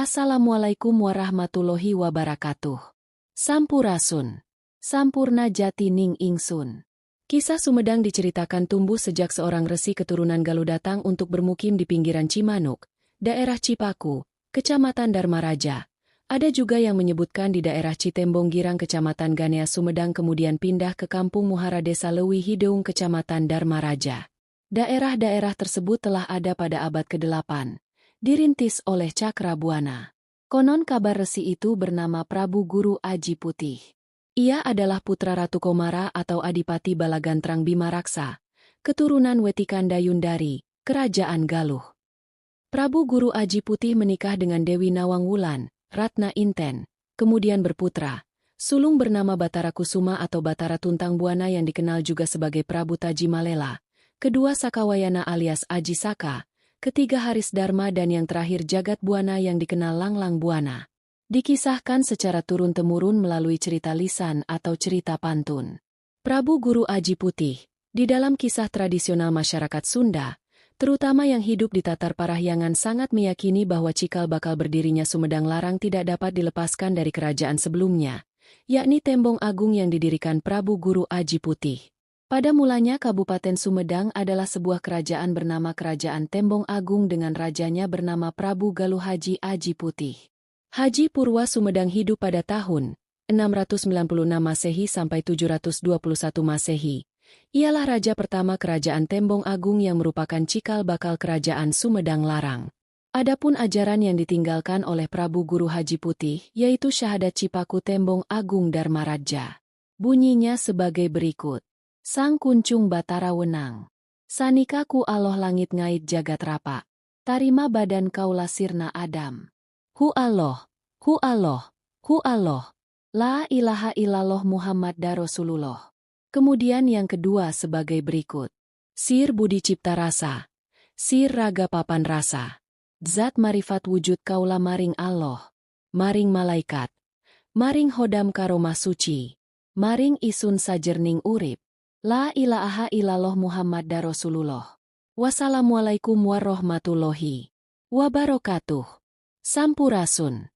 Assalamualaikum warahmatullahi wabarakatuh. Sampurasun. Sampurna jati ning ingsun. Kisah Sumedang diceritakan tumbuh sejak seorang resi keturunan Galuh datang untuk bermukim di pinggiran Cimanuk, daerah Cipaku, Kecamatan Dharmaraja. Ada juga yang menyebutkan di daerah Citembong Girang Kecamatan Ganea Sumedang kemudian pindah ke Kampung Muhara Desa Lewi Hideung Kecamatan Dharmaraja. Daerah-daerah tersebut telah ada pada abad ke-8. Dirintis oleh Cakrabuana. Konon kabar resi itu bernama Prabu Guru Aji Putih. Ia adalah putra Ratu Komara atau Adipati Balagantrang Bimaraksa, keturunan Wetikan Dayundari, Kerajaan Galuh. Prabu Guru Aji Putih menikah dengan Dewi Nawang Wulan, Ratna Inten, kemudian berputra, sulung bernama Batara Kusuma atau Batara Tuntang Buana yang dikenal juga sebagai Prabu Taji Malela, kedua Sakawayana alias Aji Saka, ketiga Haris Dharma dan yang terakhir Jagat Buana yang dikenal Langlang Buana. Dikisahkan secara turun-temurun melalui cerita lisan atau cerita pantun. Prabu Guru Aji Putih, di dalam kisah tradisional masyarakat Sunda, terutama yang hidup di Tatar Parahyangan sangat meyakini bahwa cikal bakal berdirinya Sumedang Larang tidak dapat dilepaskan dari kerajaan sebelumnya, yakni Tembong Agung yang didirikan Prabu Guru Aji Putih. Pada mulanya Kabupaten Sumedang adalah sebuah kerajaan bernama Kerajaan Tembong Agung dengan rajanya bernama Prabu Galuh Haji Aji Putih. Haji Purwa Sumedang hidup pada tahun 696 Masehi sampai 721 Masehi. Ialah raja pertama Kerajaan Tembong Agung yang merupakan cikal bakal Kerajaan Sumedang Larang. Adapun ajaran yang ditinggalkan oleh Prabu Guru Haji Putih yaitu Syahadat Cipaku Tembong Agung Dharmaraja. Bunyinya sebagai berikut. Sang kuncung Batara Wenang. Sanika ku Allah langit ngait jagat rapa. Tarima badan kaula sirna Adam. Hu Allah, hu Allah, hu Allah. La ilaha illallah Muhammad Rasulullah. Kemudian yang kedua sebagai berikut. Sir Budi Cipta Rasa. Sir Raga Papan Rasa. Zat marifat wujud kaula maring Allah. Maring malaikat. Maring hodam karomah suci. Maring isun sajerning urip. La ilaha illallah Muhammad Rasulullah. Wassalamualaikum warahmatullahi wabarakatuh. Sampurasun.